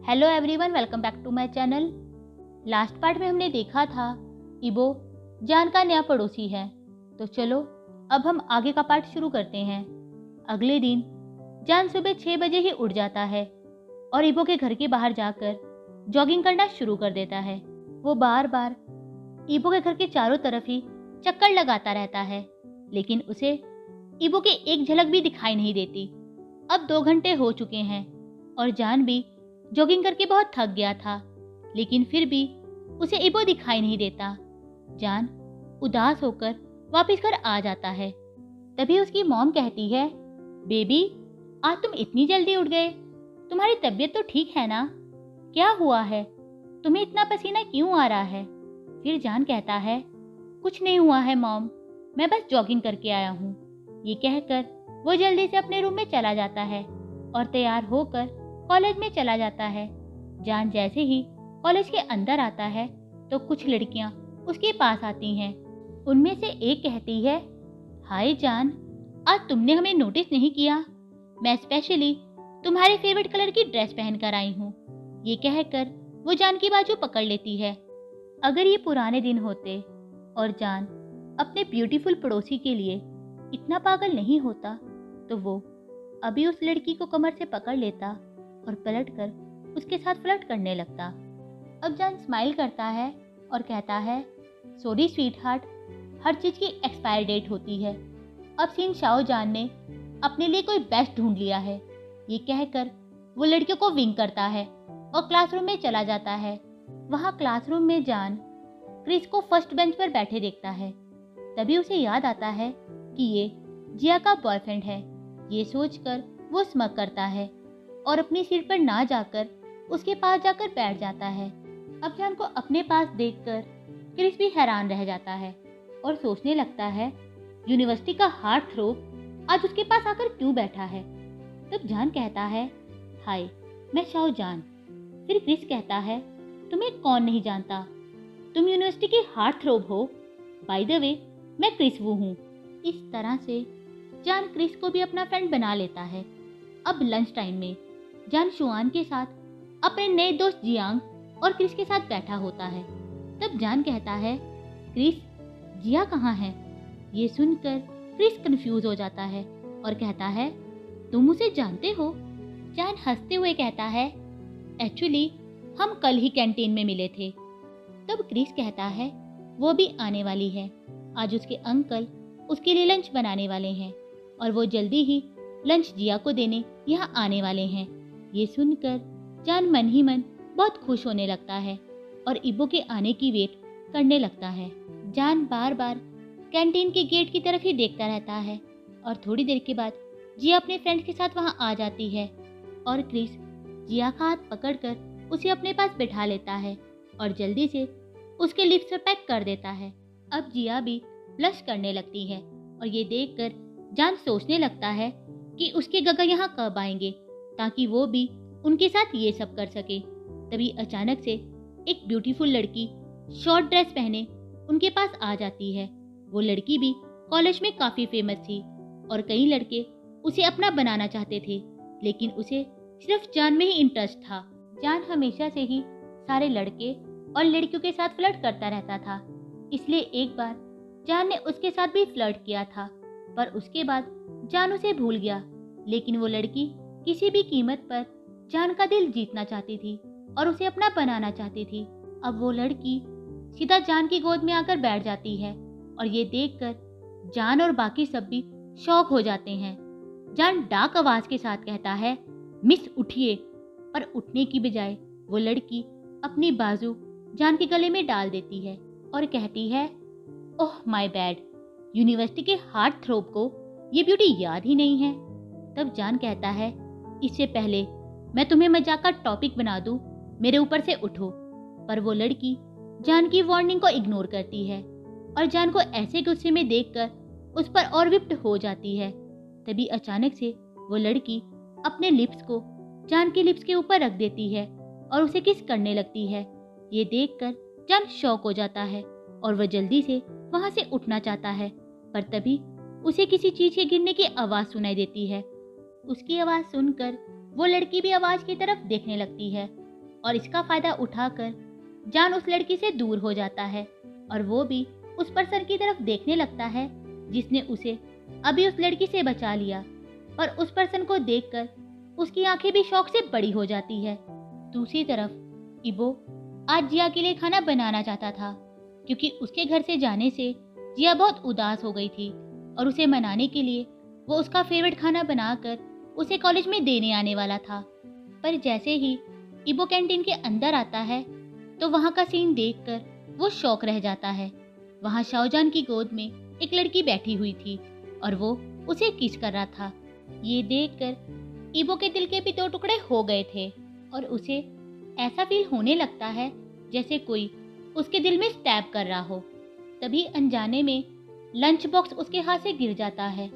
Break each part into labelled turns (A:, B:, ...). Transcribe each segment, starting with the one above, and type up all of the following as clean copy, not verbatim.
A: Hello everyone, welcome back to my channel. Last part में हमने देखा था इबो जान का नया पड़ोसी है। तो चलो अब हम आगे का पार्ट शुरू करते हैं। अगले दिन जान सुबह 6 बजे ही उठ जाता है और इबो के घर के बाहर जाकर जॉगिंग करना शुरू कर देता है। वो बार बार इबो के घर के चारों तरफ ही चक्कर लगाता रहता है, लेकिन उसे इबो की एक झलक भी दिखाई नहीं देती। अब 2 घंटे हो चुके हैं और जान भी जॉगिंग करके बहुत थक गया था, लेकिन फिर भी उसे इबो दिखाई नहीं देता। जान उदास होकर वापस घर आ जाता है। तभी उसकी मॉम कहती है, बेबी आज तुम इतनी जल्दी उठ गए, तुम्हारी तबीयत तो ठीक है ना? क्या हुआ है, तुम्हें इतना पसीना क्यों आ रहा है? फिर जान कहता है, कुछ नहीं हुआ है मॉम, मैं बस जॉगिंग करके आया हूँ। ये कहकर वो जल्दी से अपने रूम में चला जाता है और तैयार होकर कॉलेज में चला जाता है। जान जैसे ही कॉलेज के अंदर आता है तो कुछ लड़कियां उसके पास आती हैं। उनमें से एक कहती है, हाय जान, आज तुमने हमें नोटिस नहीं किया, मैं स्पेशली तुम्हारे फेवरेट कलर की ड्रेस पहनकर आई हूँ। ये कहकर वो जान की बाजू पकड़ लेती है। अगर ये पुराने दिन होते और जान अपने ब्यूटीफुल पड़ोसी के लिए इतना पागल नहीं होता तो वो अभी उस लड़की को कमर से पकड़ लेता और पलटकर उसके साथ फ्लर्ट करने लगता। अब जान स्माइल करता है और कहता है, सॉरी स्वीट हार्ट, हर चीज़ की एक्सपायर डेट होती है। अब सीन शाओ जान ने अपने लिए कोई बेस्ट ढूंढ लिया है। ये कहकर वो लड़कियों को विंक करता है और क्लासरूम में चला जाता है। वहाँ क्लासरूम में जान क्रिस को फर्स्ट बेंच पर बैठे देखता है। तभी उसे याद आता है कि ये जिया का बॉयफ्रेंड है। ये सोचकर वो स्मग करता है और अपनी सीट पर ना जाकर उसके पास जाकर बैठ जाता है। अब जान को अपने पास देखकर क्रिस भी हैरान रह जाता है और सोचने लगता है, यूनिवर्सिटी का हार्ट थ्रोब आज उसके पास आकर क्यों बैठा है। तब जान कहता है, हाय मैं शाओ जान। फिर क्रिस कहता है, तुम्हें कौन नहीं जानता, तुम यूनिवर्सिटी के हार्ट थ्रोब हो। बाय द वे मैं क्रिस वू हूँ। इस तरह से जान क्रिस को भी अपना फ्रेंड बना लेता है। अब लंच टाइम में जान शुआन के साथ अपने नए दोस्त जियांग और क्रिस के साथ बैठा होता है। तब जान कहता है, क्रिस जिया कहाँ है? ये सुनकर क्रिस कंफ्यूज हो जाता है और कहता है, तुम उसे जानते हो? जान हंसते हुए कहता है, एक्चुअली हम कल ही कैंटीन में मिले थे। तब क्रिस कहता है, वो भी आने वाली है, आज उसके अंकल उसके लिए लंच बनाने वाले हैं और वो जल्दी ही लंच जिया को देने यहाँ आने वाले हैं। ये सुनकर जान मन ही मन बहुत खुश होने लगता है और इबो के आने की वेट करने लगता है। जान बार बार कैंटीन के गेट की तरफ ही देखता रहता है और थोड़ी देर के बाद जिया अपने फ्रेंड्स के साथ वहाँ आ जाती है और क्रिस जिया का हाथ पकड़कर उसे अपने पास बिठा लेता है और जल्दी से उसके लिप्स पर पैक कर देता है। अब जिया भी ब्लश करने लगती है और ये देखकर जान सोचने लगता है कि उसके गगा यहाँ कब आएंगे ताकि वो भी उनके साथ ये सब कर सके। तभी अचानक से एक ब्यूटीफुल लड़की शॉर्ट ड्रेस पहने उनके पास आ जाती है। वो लड़की भी कॉलेज में काफ़ी फेमस थी और कई लड़के उसे अपना बनाना चाहते थे, लेकिन उसे सिर्फ जान में ही इंटरेस्ट था। जान हमेशा से ही सारे लड़के और लड़कियों के साथ फ्लर्ट करता रहता था, इसलिए एक बार जान ने उसके साथ भी फ्लर्ट किया था, पर उसके बाद जान उसे भूल गया। लेकिन वो लड़की किसी भी कीमत पर जान का दिल जीतना चाहती थी और उसे अपना बनाना चाहती थी। अब वो लड़की सीधा जान की गोद में आकर बैठ जाती है और ये देखकर जान और बाकी सब भी शॉक हो जाते हैं। जान डार्क आवाज के साथ कहता है, मिस उठिए, पर उठने की बजाय वो लड़की अपनी बाजू जान के गले में डाल देती है और कहती है, ओह माय बैड, यूनिवर्सिटी के हार्ट थ्रोब को ये ब्यूटी याद ही नहीं है। तब जान कहता है, इससे पहले मैं तुम्हें मजाक का टॉपिक बना दूं, मेरे ऊपर से उठो। पर वो लड़की जान की वार्निंग को इग्नोर करती है और जान को ऐसे गुस्से में देखकर उस पर और विप्ट हो जाती है। तभी अचानक से वो लड़की अपने लिप्स को जान के लिप्स के ऊपर रख देती है और उसे किस करने लगती है। ये देखकर जान शॉक हो जाता है और वह जल्दी से वहां से उठना चाहता है, पर तभी उसे किसी चीज के गिरने की आवाज सुनाई देती है। उसकी आवाज सुनकर वो लड़की भी आवाज की तरफ देखने लगती है और इसका फ़ायदा उठाकर जान उस लड़की से दूर हो जाता है और वो भी उस पर्सन की तरफ देखने लगता है जिसने उसे अभी उस लड़की से बचा लिया। पर उस पर्सन को देखकर उसकी आंखें भी शौक से बड़ी हो जाती है। दूसरी तरफ इबो आज जिया के लिए खाना बनाना चाहता था, क्योंकि उसके घर से जाने से जिया बहुत उदास हो गई थी और उसे मनाने के लिए वो उसका फेवरेट खाना बनाकर उसे कॉलेज में देने आने वाला था। पर जैसे ही इबो कैंटीन के अंदर आता है तो वहाँ का सीन देखकर वो शौक रह जाता है। वहाँ शाओजान की गोद में एक लड़की बैठी हुई थी और वो उसे किस कर रहा था। ये देखकर इबो के दिल के भी दो टुकड़े हो गए थे और उसे ऐसा फील होने लगता है जैसे कोई उसके दिल में स्टैब कर रहा हो। तभी अनजाने में लंच बॉक्स उसके हाथ से गिर जाता है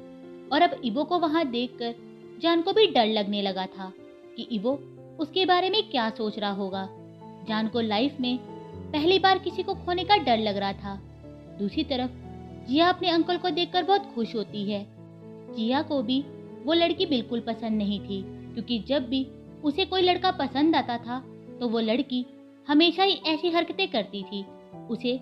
A: और अब इबो को वहां देखकर जान को भी डर लगने लगा था कि इबो उसके बारे में क्या सोच रहा होगा। जान को लाइफ में पहली बार किसी को खोने का डर लग रहा था। दूसरी तरफ जिया अपने अंकल को देखकर बहुत खुश होती है। जिया को भी वो लड़की बिल्कुल पसंद नहीं थी, क्योंकि जब भी उसे कोई लड़का पसंद आता था तो वो लड़की हमेशा ही ऐसी हरकतें करती थी। उसे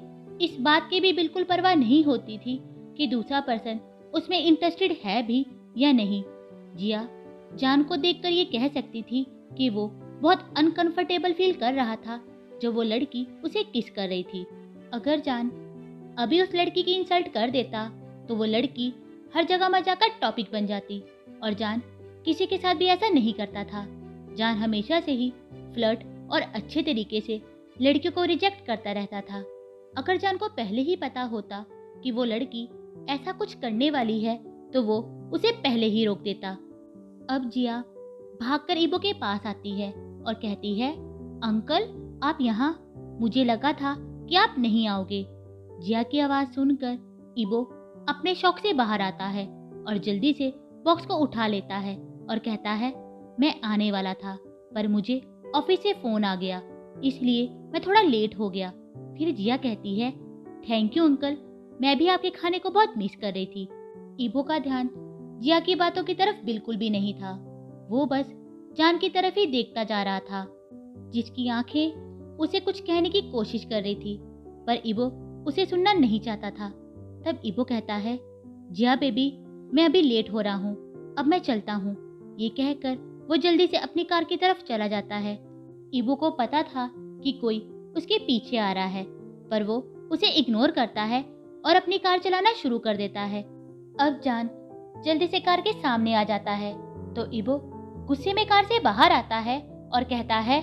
A: इस बात की भी बिल्कुल परवाह नहीं होती थी कि दूसरा पर्सन उसमें इंटरेस्टेड है भी या नहीं। जिया जान को देखकर ये कह सकती थी कि वो बहुत अनकंफर्टेबल फील कर रहा था जो वो लड़की उसे किस कर रही थी। अगर जान अभी उस लड़की की इंसल्ट कर देता तो वो लड़की हर जगह मजाक का टॉपिक बन जाती और जान किसी के साथ भी ऐसा नहीं करता था। जान हमेशा से ही फ्लर्ट और अच्छे तरीके से लड़कियों को रिजेक्ट करता रहता था। अगर जान को पहले ही पता होता कि वो लड़की ऐसा कुछ करने वाली है तो वो उसे पहले ही रोक देता। अब जिया भागकर इबो के पास आती है और कहती है, अंकल आप यहाँ, मुझे लगा था कि आप नहीं आओगे। जिया की आवाज़ सुनकर इबो अपने शौक से बाहर आता है और जल्दी से बॉक्स को उठा लेता है और कहता है, मैं आने वाला था पर मुझे ऑफिस से फ़ोन आ गया इसलिए मैं थोड़ा लेट हो गया। फिर जिया कहती है, थैंक यू अंकल, मैं भी आपके खाने को बहुत मिस कर रही थी। इबो का ध्यान जिया की बातों की तरफ बिल्कुल भी नहीं था। वो बस जान की तरफ ही देखता जा रहा था, जिसकी आंखें उसे कुछ कहने की कोशिश कर रही थी, पर इबो उसे सुनना नहीं चाहता था। तब इबो कहता है, जिया बेबी मैं अभी लेट हो रहा हूँ, अब मैं चलता हूँ। ये कहकर वो जल्दी से अपनी कार की तरफ चला जाता है। इबो को पता था कि कोई उसके पीछे आ रहा है, पर वो उसे इग्नोर करता है और अपनी कार चलाना शुरू कर देता है। अब जान जल्दी से कार के सामने आ जाता है तो इबो गुस्से में कार से बाहर आता है और कहता है,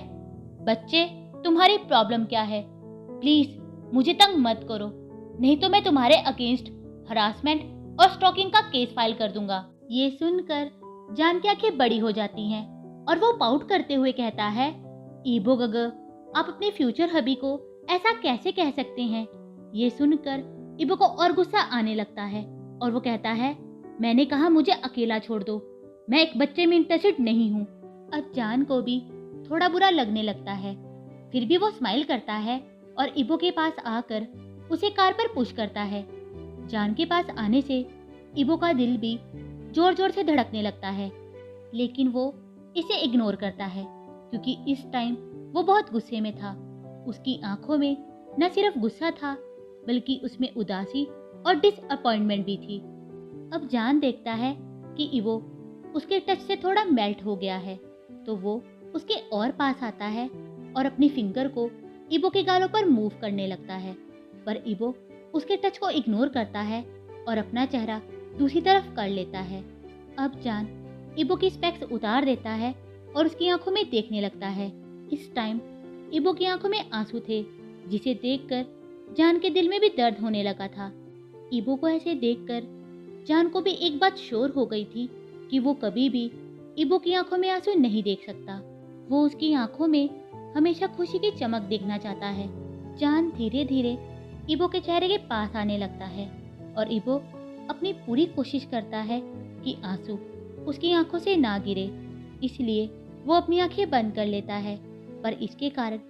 A: बच्चे तुम्हारी प्रॉब्लम क्या है? प्लीज मुझे तंग मत करो, नहीं तो मैं तुम्हारे अगेंस्ट हरासमेंट और स्टॉकिंग का केस फाइल कर दूंगा। ये सुनकर जान की आंखें बड़ी हो जाती हैं और वो पाउट करते हुए कहता है, इबो गग आप अपने फ्यूचर हबी को ऐसा कैसे कह सकते हैं? ये सुनकर इबो को और गुस्सा आने लगता है और वो कहता है, मैंने कहा मुझे अकेला छोड़ दो, मैं एक बच्चे में इंटरेस्टेड नहीं हूँ। अब जान को भी थोड़ा बुरा लगने लगता है, फिर भी वो स्माइल करता है और इबो के पास आकर उसे कार पर पुश करता है। जान के पास आने से इबो का दिल भी जोर जोर से धड़कने लगता है, लेकिन वो इसे इग्नोर करता है क्योंकि इस टाइम वो बहुत गुस्से में था। उसकी आंखों में न सिर्फ गुस्सा था बल्कि उसमें उदासी और डिसअपॉइंटमेंट भी थी। अब जान देखता है कि इबो उसके टच से थोड़ा मेल्ट हो गया है तो वो उसके और पास आता है और अपनी फिंगर को इबो के गालों पर मूव करने लगता है, पर इबो उसके टच को इग्नोर करता है और अपना चेहरा दूसरी तरफ कर लेता है। अब जान इबो की स्पेक्स उतार देता है और उसकी आंखों में देखने लगता है। इस टाइम इबो की आंखों में आंसू थे, जिसे देखकर जान के दिल में भी दर्द होने लगा था। इबो को ऐसे देखकर जान को भी एक बात श्योर हो गई थी कि वो कभी भी इबो की आंखों में आंसू नहीं देख सकता। वो उसकी आंखों में हमेशा खुशी की चमक देखना चाहता है। जान धीरे धीरे इबो के चेहरे के पास आने लगता है और इबो अपनी पूरी कोशिश करता है कि आंसू उसकी आंखों से ना गिरे, इसलिए वो अपनी आंखें बंद कर लेता है, पर इसके कारण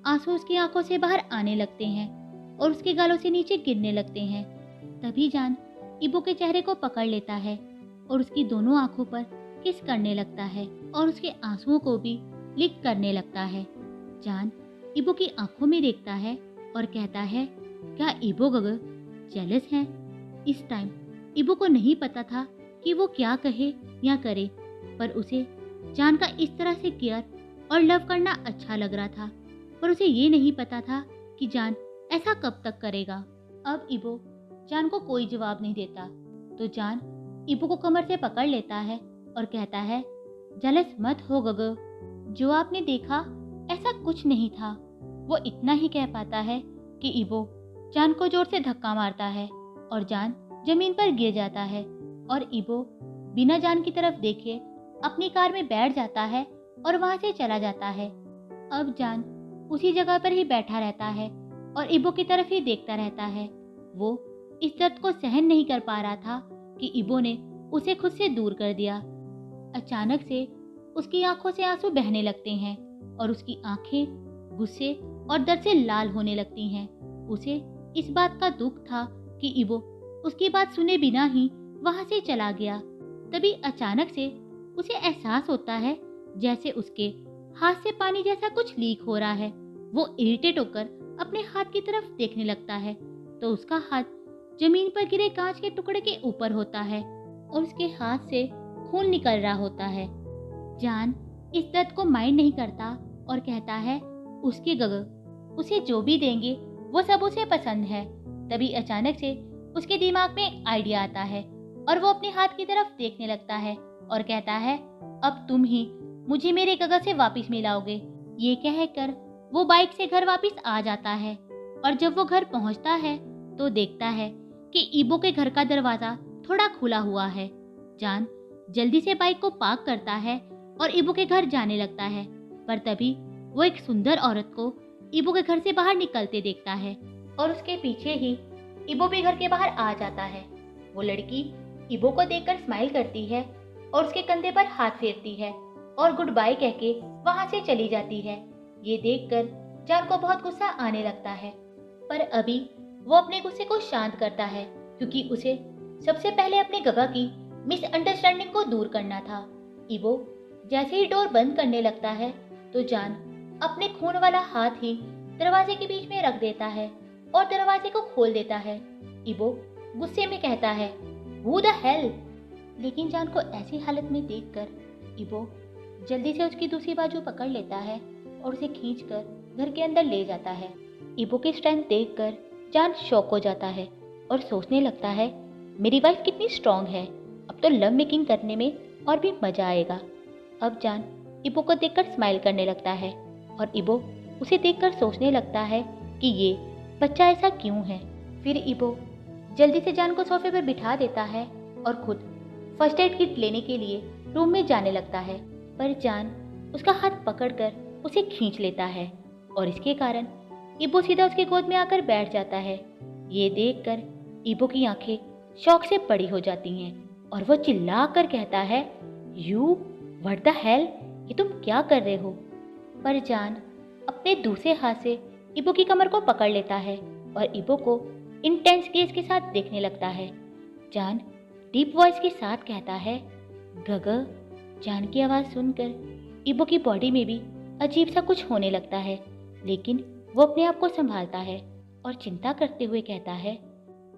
A: आंसू उसकी आंखों से बाहर आने लगते हैं और उसके गालों से नीचे गिरने लगते हैं। तभी जान इबो के चेहरे को पकड़ लेता है और उसकी दोनों आंखों पर किस करने लगता है और उसके आंसुओं को भी लिक करने लगता है। जान इबो की आंखों में देखता है और कहता है, क्या इबो गग जेलस है? इस टाइम इबो को नहीं पता था कि वो क्या कहे या करे, पर उसे जान का इस तरह से केयर और लव करना अच्छा लग रहा था, पर उसे ये नहीं पता था कि जान ऐसा कब तक करेगा। अब इबो जान को कोई जवाब नहीं देता, तो जान इबो को कमर से पकड़ लेता है और कहता है, जेलस मत हो गग, जो आपने देखा ऐसा कुछ नहीं था। वो इतना ही कह पाता है कि इबो जान को जोर से धक्का मारता है और जान जमीन पर गिर जाता है और इबो बिना जान की तरफ देखे अपनी कार में बैठ जाता है और वहां से चला जाता है। अब जान उसी जगह पर ही बैठा रहता है और इबो की तरफ ही देखता रहता है। वो इस दर्द को सहन नहीं कर पा रहा था कि इबो ने उसे खुद से दूर कर दिया। अचानक से उसकी आंखों से आंसू बहने लगते हैं और उसकी आंखें गुस्से और दर्द से लाल होने लगती हैं। उसे इस बात का दुख था कि इबो उसकी बात सुने बिना ही वहां से चला गया। तभी अचानक से उसे एहसास होता है जैसे उसके हाथ से पानी जैसा कुछ लीक हो रहा है। वो इरिटेट होकर अपने हाथ की तरफ देखने लगता है तो उसका हाथ जमीन पर गिरे कांच के टुकड़े के ऊपर होता है और उसके हाथ से खून निकल रहा होता है। जान इस दर्द को माइंड नहीं करता और कहता है, उसके गग उसे जो भी देंगे वो सब उसे पसंद है। तभी अचानक से उसके दिमाग में एक आइडिया आता है और वो अपने हाथ की तरफ देखने लगता है और कहता है, अब तुम ही मुझे मेरे गग से वापस मिलाओगे। ये कहकर वो बाइक से घर वापस आ जाता है और जब वो घर पहुंचता है तो देखता है कि इबो के घर का दरवाजा थोड़ा खुला हुआ है। जान जल्दी से बाइक को पार्क करता है और इबो के घर जाने लगता है, पर तभी वो एक सुंदर औरत को इबो के घर से बाहर निकलते देखता है और उसके पीछे ही इबो भी घर के बाहर आ जाता है। वो लड़की इबो को देखकर स्माइल करती है और उसके कंधे पर हाथ फेरती है और गुड बाय कह के वहां से चली जाती है। ये देखकर जान को बहुत गुस्सा आने लगता है, पर अभी वो अपने गुस्से को शांत करता है क्योंकि उसे सबसे पहले अपने गगा की मिसअंडरस्टैंडिंग को दूर करना था। इबो जैसे ही डोर बंद करने लगता है तो जान अपने खून वाला हाथ ही दरवाजे के बीच में रख देता है और दरवाजे को खोल देता है। इबो गुस्से में कहता है, Who the hell? लेकिन जान को ऐसी हालत में देखकर इबो जल्दी से उसकी दूसरी बाजू पकड़ लेता है और उसे खींचकर घर के अंदर ले जाता है। इबो की स्ट्रेंथ देखकर जान शॉक हो जाता है और सोचने लगता है, मेरी वाइफ कितनी स्ट्रांग है, अब तो लव मेकिंग करने में और भी मजा आएगा। अब जान इबो को देखकर स्माइल करने लगता है और इबो उसे देखकर सोचने लगता है कि ये बच्चा ऐसा क्यों है। फिर इबो जल्दी से जान को सोफे पर बिठा देता है और खुद फर्स्ट एड किट लेने के लिए रूम में जाने लगता है, पर जान उसका हाथ पकड़कर उसे खींच लेता है और इसके कारण इबो सीधा उसकी गोद में आकर बैठ जाता है। ये देखकर इबो की आंखें शौक से बड़ी हो जाती हैं और वो चिल्लाकर कहता है, यू व्हाट द हेल, ये तुम क्या कर रहे हो? पर जान अपने दूसरे हाथ से इबो की कमर को पकड़ लेता है और इबो को इंटेंस गेज के साथ देखने लगता है। जान डीप वॉइस के साथ कहता है, गग। जान की आवाज़ सुनकर इबो की बॉडी में भी अजीब सा कुछ होने लगता है, लेकिन वो अपने आप को संभालता है और चिंता करते हुए कहता है,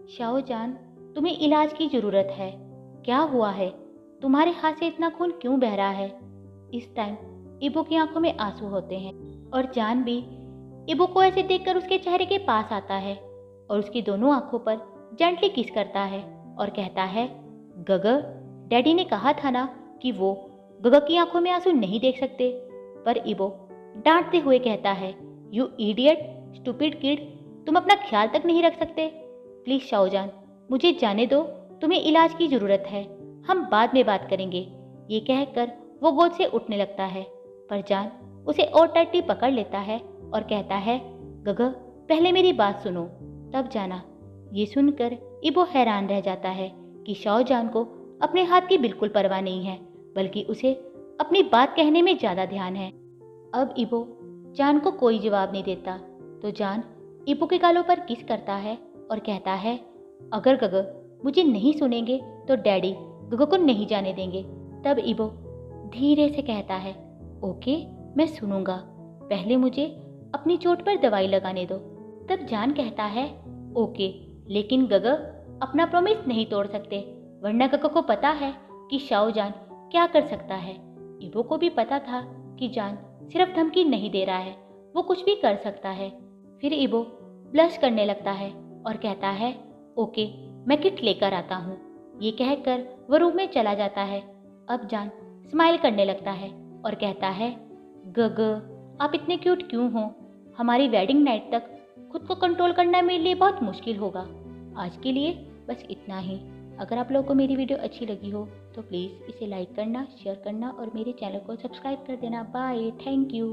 A: शाओ जान, तुम्हें इलाज की ज़रूरत है। क्या हुआ है? तुम्हारे हाथ से इतना खून क्यों बह रहा है? इस टाइम इबो की आंखों में आंसू होते हैं और जान भी इबो को ऐसे देखकर उसके चेहरे के पास आता है और उसकी दोनों आंखों पर जेंटली किस करता है और कहता है, गग, डैडी ने कहा था ना कि वो गग की आंखों में आंसू नहीं देख सकते। पर इबो डांटते हुए कहता है, यू इडियट, स्टूपिड किड, तुम अपना ख्याल तक नहीं रख सकते। प्लीज शाओजान, मुझे जाने दो, तुम्हें इलाज की जरूरत है, हम बाद में बात करेंगे। ये कहकर वो गोद से उठने लगता है, पर जान उसे और टाइटली पकड़ लेता है और कहता है, गग, पहले मेरी बात सुनो, तब जाना। ये सुनकर इबो हैरान रह जाता है कि शाओजान को अपने हाथ की बिल्कुल परवाह नहीं है, बल्कि उसे अपनी बात कहने में ज़्यादा ध्यान है। अब इबो जान को कोई जवाब नहीं देता, तो जान इबो के गालों पर किस करता है और कहता है, अगर गग मुझे नहीं सुनेंगे तो डैडी गग को नहीं जाने देंगे। तब इबो धीरे से कहता है, ओके, मैं सुनूंगा, पहले मुझे अपनी चोट पर दवाई लगाने दो। तब जान कहता है ओके, लेकिन गगा अपना प्रॉमिस नहीं तोड़ सकते, वरना गगा को पता है कि शाओ जान क्या कर सकता है। इबो को भी पता था कि जान सिर्फ धमकी नहीं दे रहा है, वो कुछ भी कर सकता है। फिर इबो ब्लश करने लगता है और कहता है ओके, मैं किट लेकर आता हूँ। ये कहकर वो रूम में चला जाता है। अब जान स्माइल करने लगता है और कहता है गग, आप इतने क्यूट क्यों हो? हमारी वेडिंग नाइट तक खुद को कंट्रोल करना मेरे लिए बहुत मुश्किल होगा। आज के लिए बस इतना ही। अगर आप लोगों को मेरी वीडियो अच्छी लगी हो तो प्लीज़ इसे लाइक करना, शेयर करना और मेरे चैनल को सब्सक्राइब कर देना। Bye, thank you.